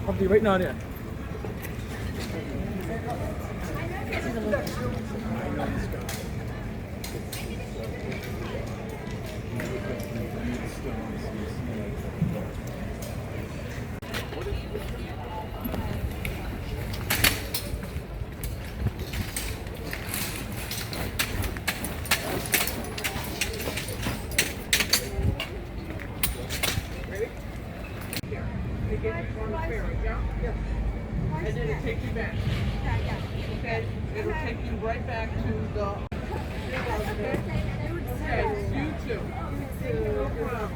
Không thì biết nơi nè. And then it'll take you back. Okay? It'll take you right back to the... Yes, you too. No problem.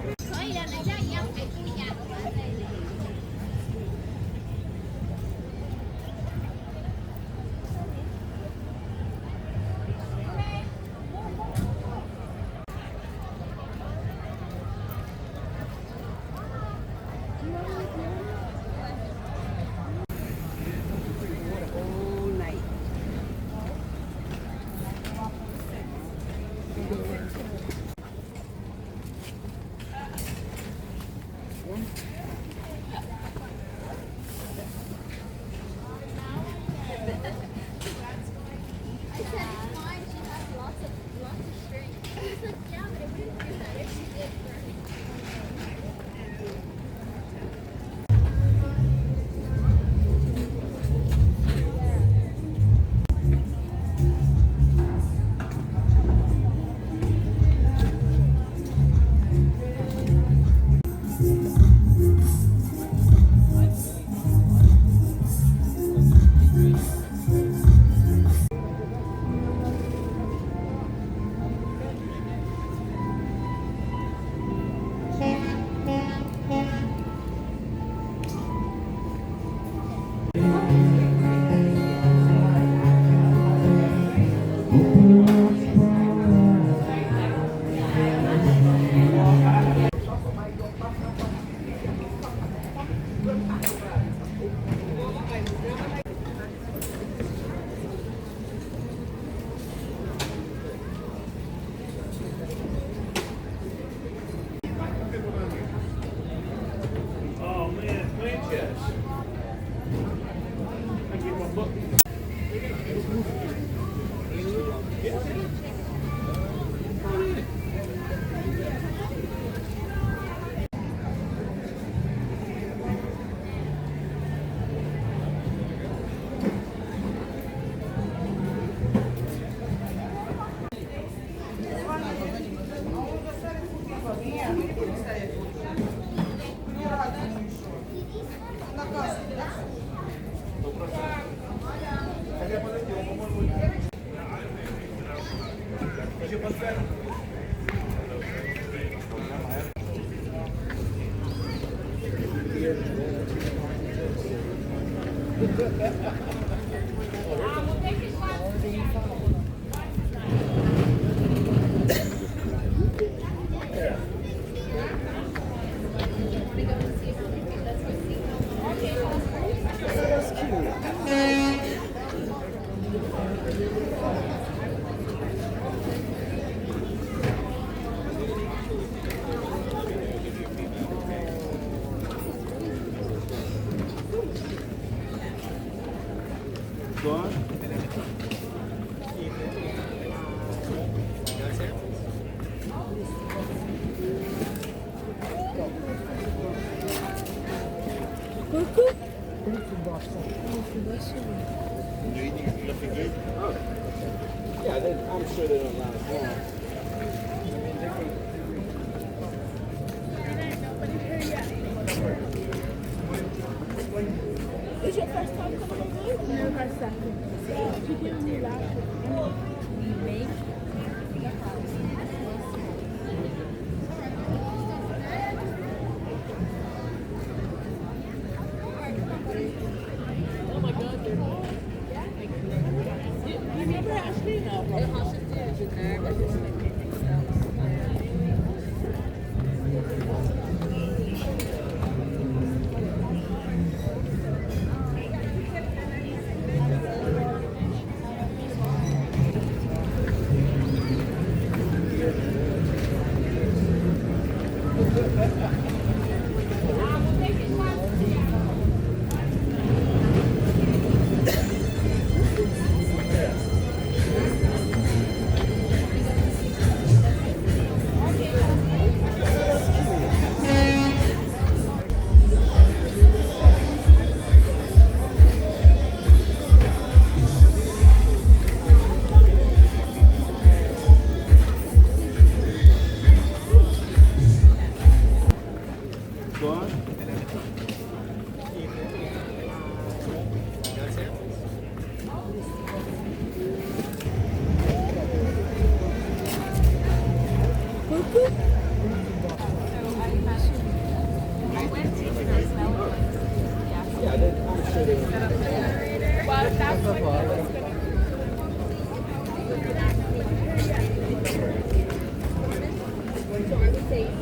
Yeah, I'm sure they don't last long. Is your first time coming in? No, her second. So you can do that. We make the house. Oh my God, they're not. You never asked me now.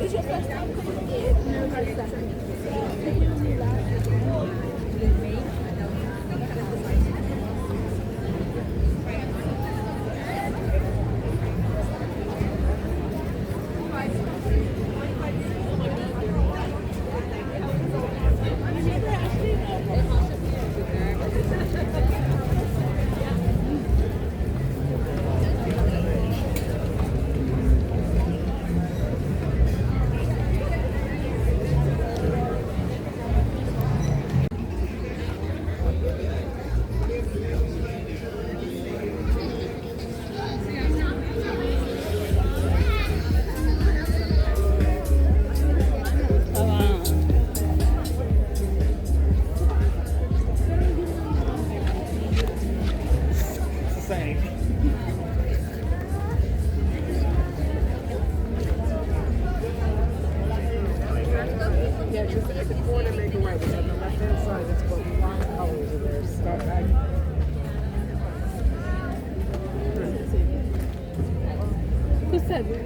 It's your first time coming here? No, my second. Did you do last week? Yeah, just at the corner, make a right. And on the left-hand side, it's got one color over there. Start right. Who said it?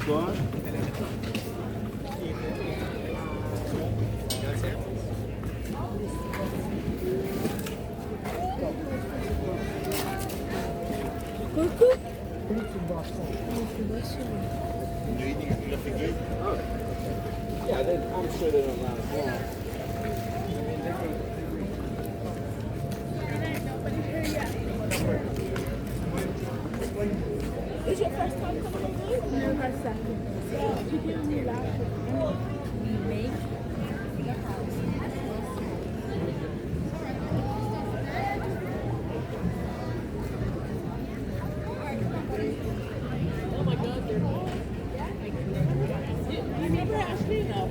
Go on. Coucou. Oh. Yeah, I'm sure they don't last long. Is your first time coming here? No, my second. Did you do last week? We make the house. Oh my God, they're all. You never asked me now.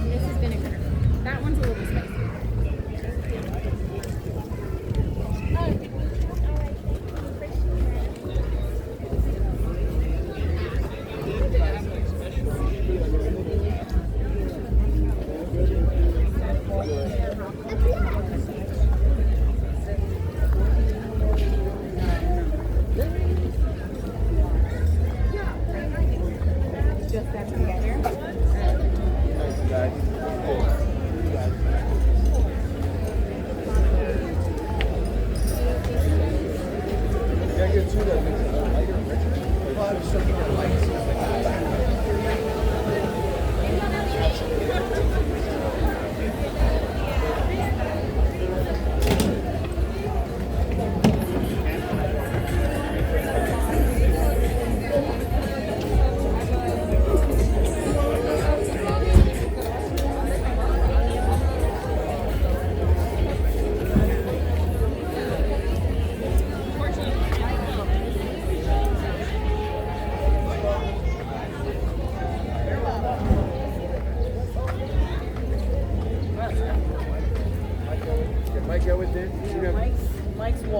This is vinegar. That one's a little spicy. Just that together.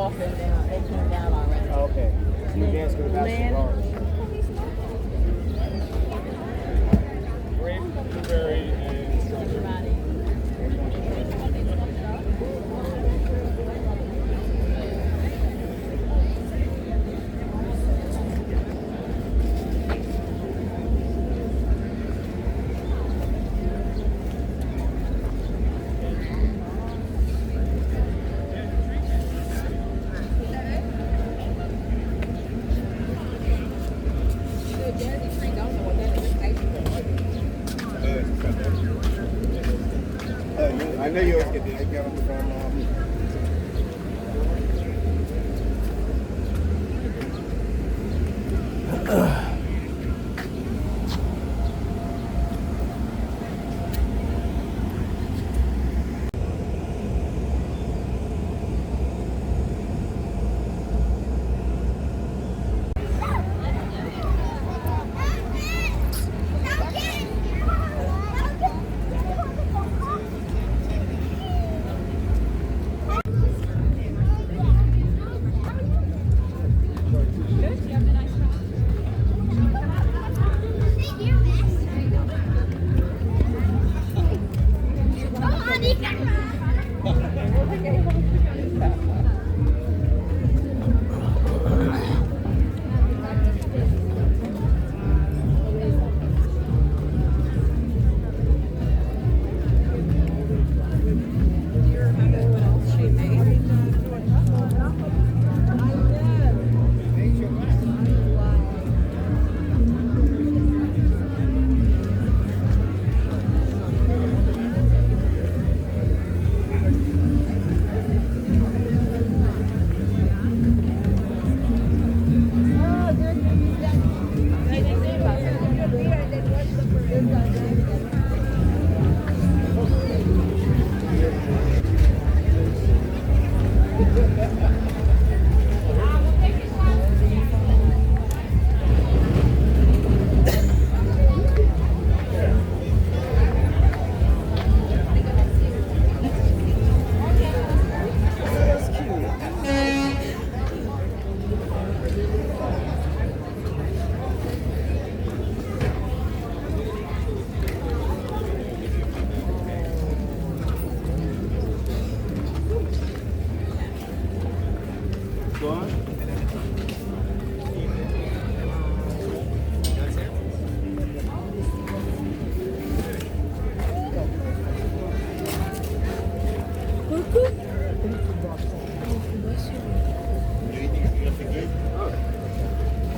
off and they turned out already. Oh, okay. So you're asking about cigars. Grape, blueberry, and strawberry. I know you always get the I got them from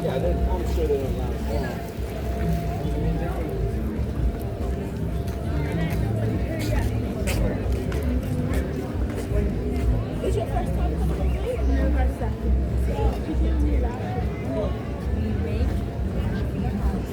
Yeah, I'm sure they don't last long. Is your first time coming here? No, my second. So, she didn't do that. We make the house.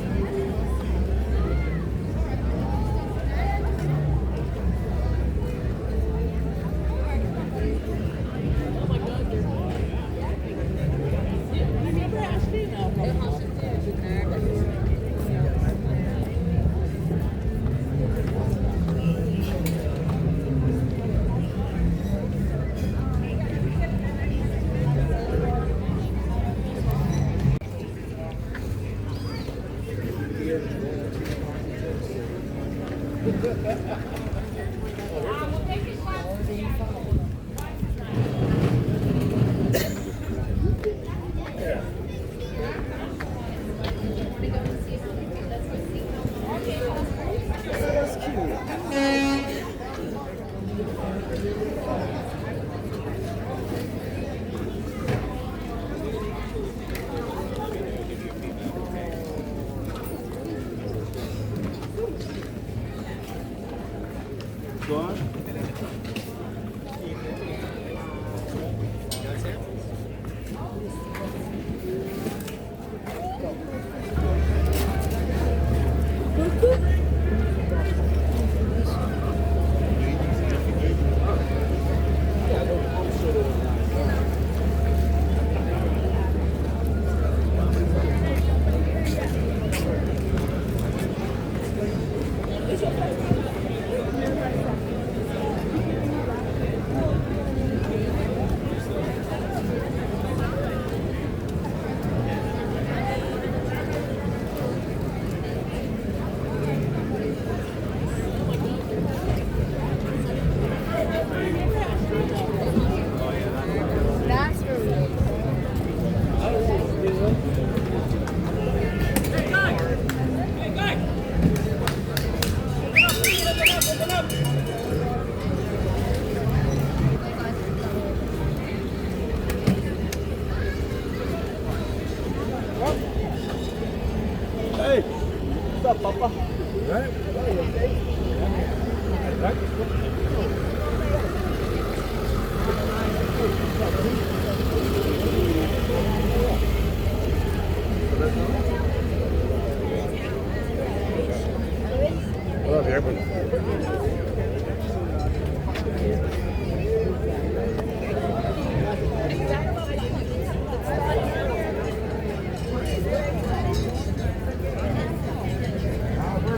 Where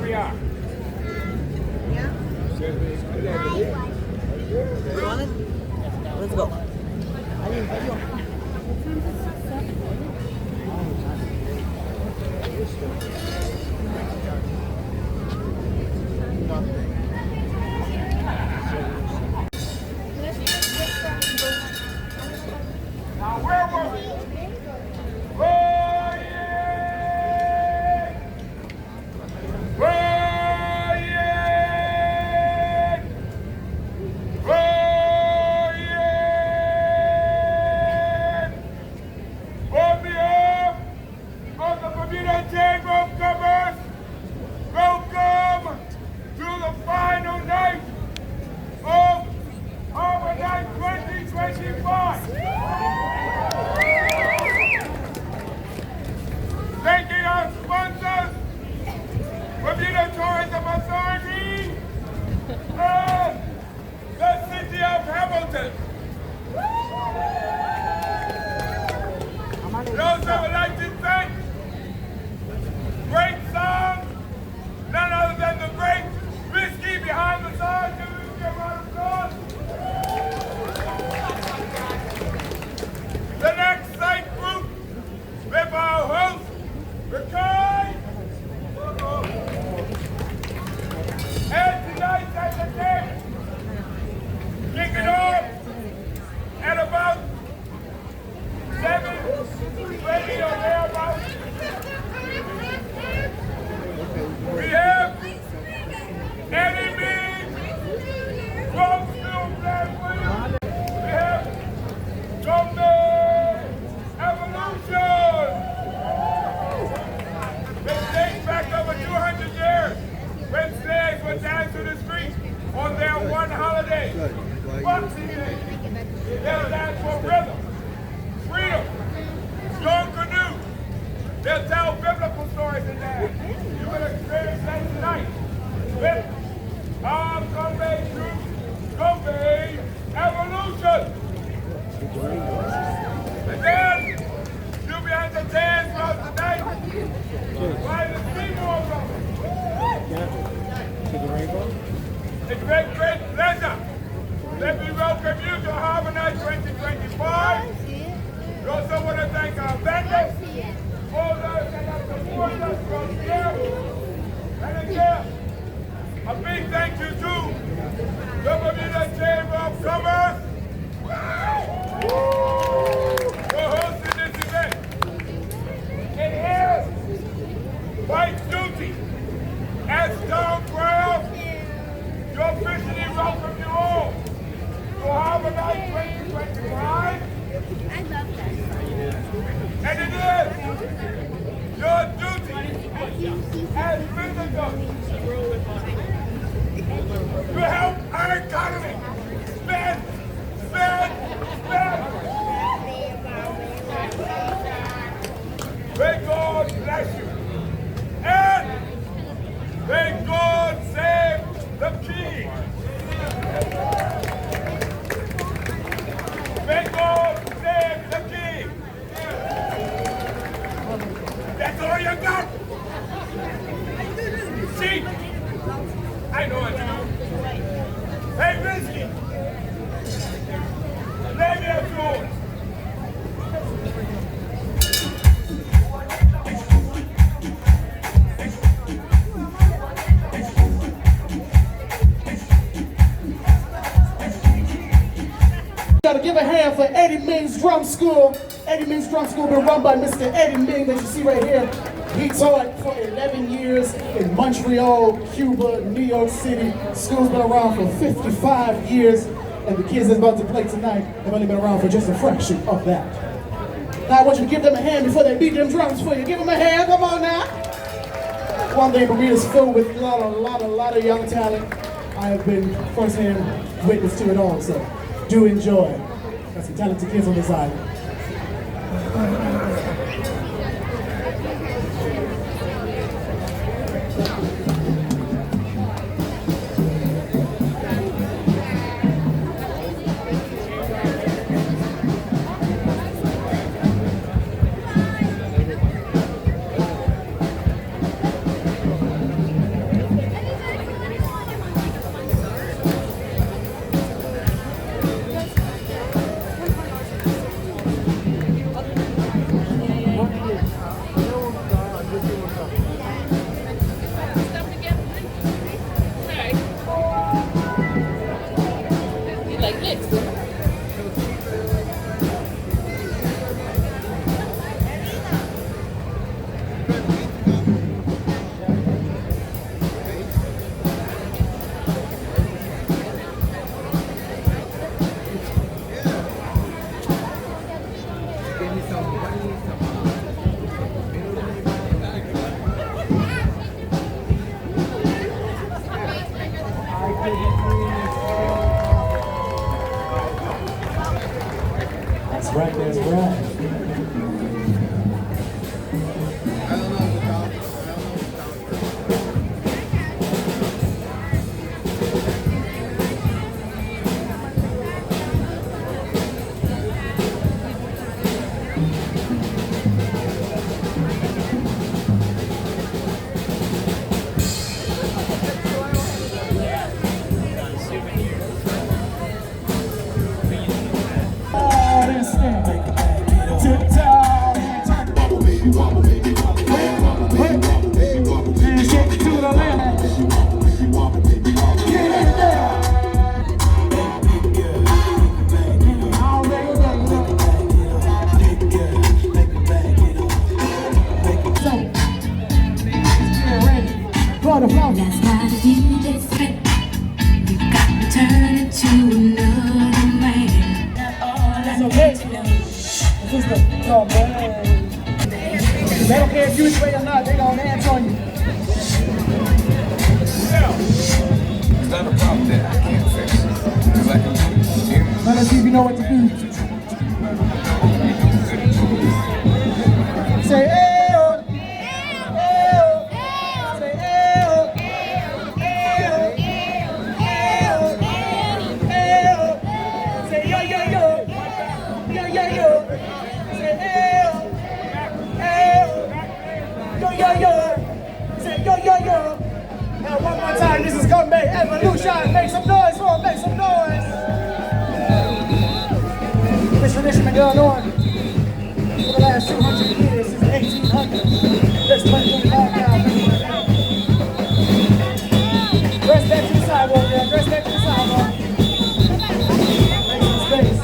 we are? Let's go. Now where was it? Oh yeah! Oh yeah! Oh yeah! On behalf of the Bermuda Chamber of Commerce, welcome to the final night of Harbour Night 2025. Thanking our sponsors, Bermuda Tourism Authority, and the City of Hamilton. We also would like to thank great song, none other than the great whiskey behind the song. Give it a round of applause. The next site group with our host, Ricky. And tonight's entertainment, kicking off at about 7, maybe or thereabouts. We have Eddie Means from Still Black Williams. We have Zombie Evolution. It dates back over 200 years when slaves would dance to the streets on their one holiday. Boxing Day. They'll dance for rhythm, freedom, strong canoe. They'll tell biblical stories in there. You will experience that tonight with our Zombie Troop, Zombie Evolution. And then you'll be entertained throughout the night by the Seymour Brothers. It's a great pleasure that we welcome you to Harbour Night 2025. We also want to thank our vendors, all those that have supported us from here. And again, a big thank you to the Bermuda Chamber of Commerce for hosting this event. And here, White Duty, as Tom Brown, you officially welcome you all to Harbour Night 2025. I love that. And it is your duty as visitors to help our economy spend. May God bless you. And may God save the king. May God save the king. That's all you got? See? I know it. Hey, Whiskey. Lay me a sword. Gotta give a hand for Eddie Ming's Drum School. Eddie Ming's Drum School been run by Mr. Eddie Ming that you see right here. He taught for 11 years in Montreal, Cuba, New York City. School's been around for 55 years, and the kids that's about to play tonight have only been around for just a fraction of that. Now I want you to give them a hand before they beat them drums for you. Give them a hand, come on now. one day Bermuda is filled with a lot of young talent. I have been firsthand witness to it all, so do enjoy. Got some talented kids on this island. That's right, that's right. That's why you just fit. You got to turn into another man. That's okay. This is the man. They don't care if you straight or not, they gonna dance on you. It's not a problem that I can't fix. Because I can do it. Let us see if you know what to do. Say, hey. Now one more time, this is gonna make evolution. Make some noise for it, make some noise. This tradition been going on for the last 200 years, since the 1800s. There's 2025 now. Dress back to the sidewalk, yeah, dress back to the sidewalk. Make some space.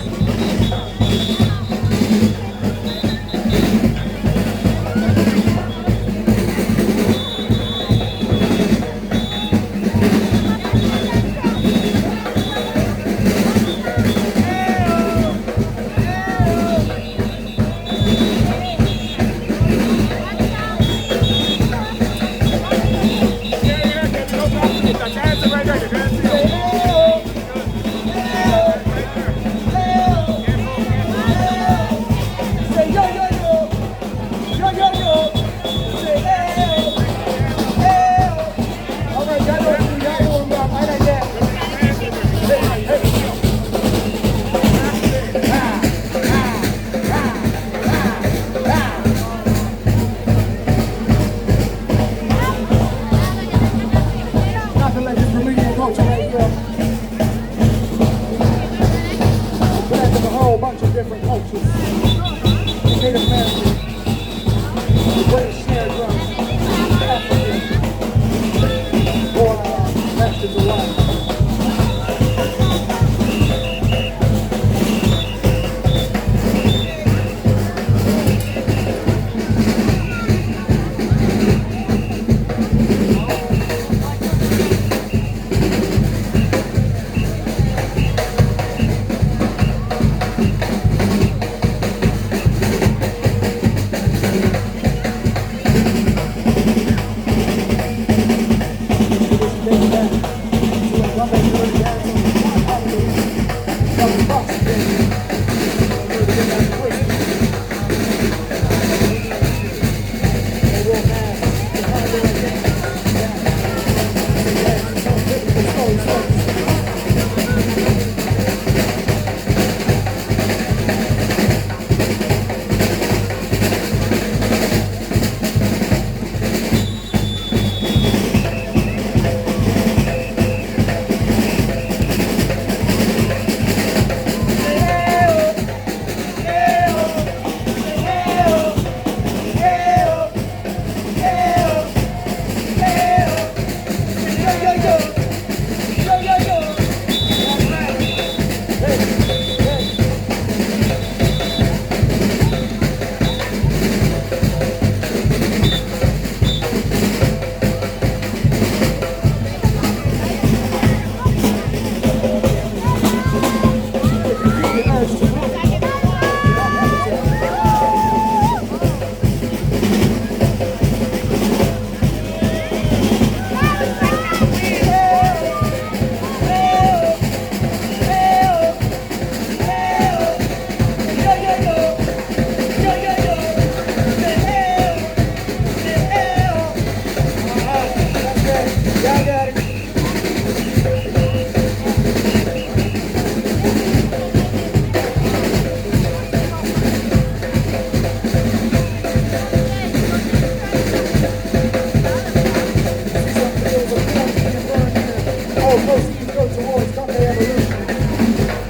proceeds go towards culinary evolution.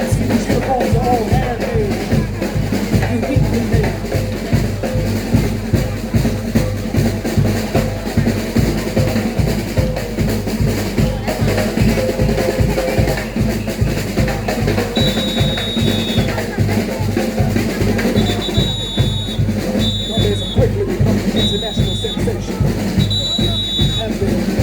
See, these uniforms are all handmade, uniquely made. Nowadays, I'm quickly becoming an international sensation. Have been.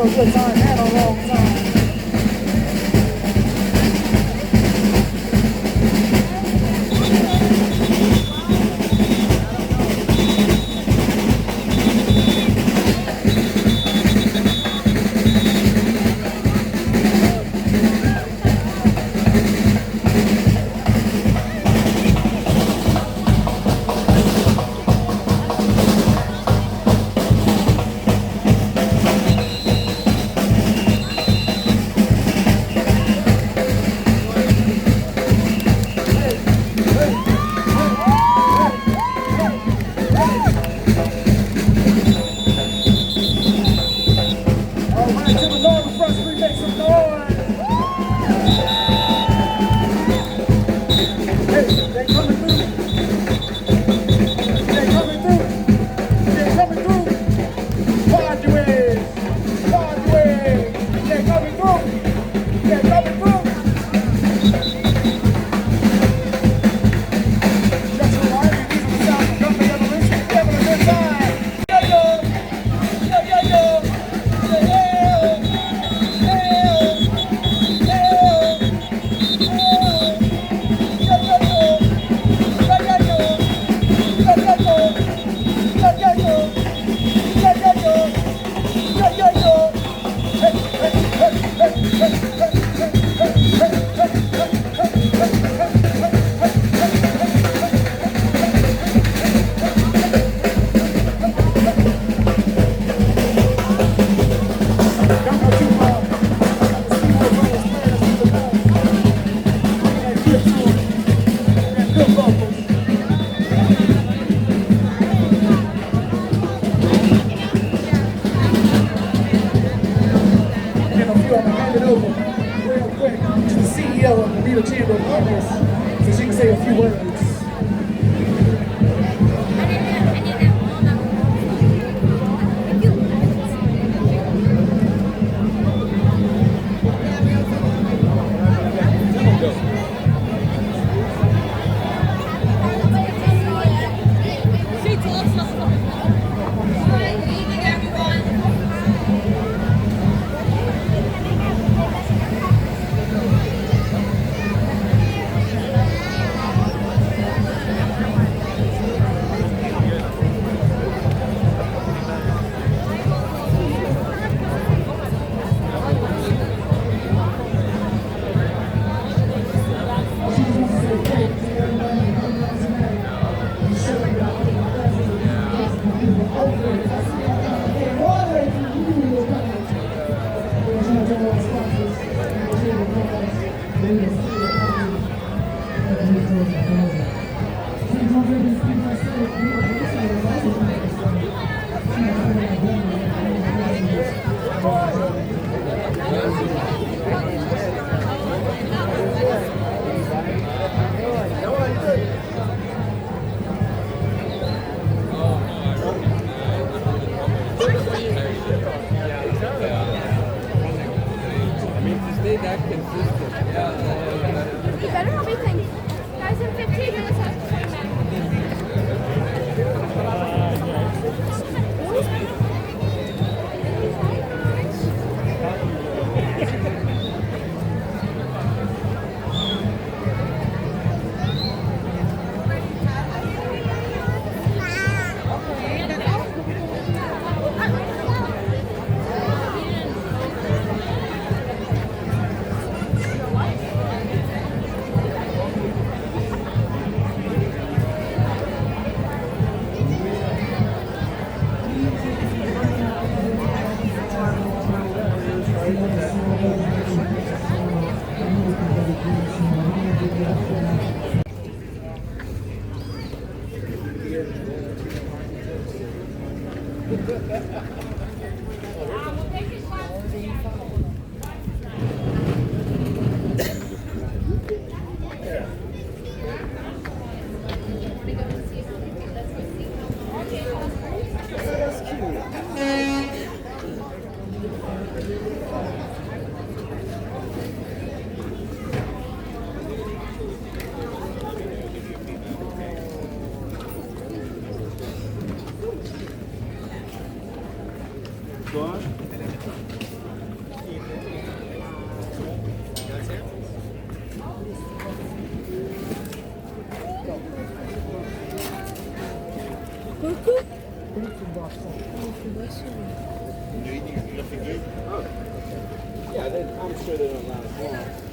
a good time and a long time. So she can say a few words. You better not be playing. Guys, in 15 minutes, I have to come back. Go on. Yeah, I'm sure they don't last long.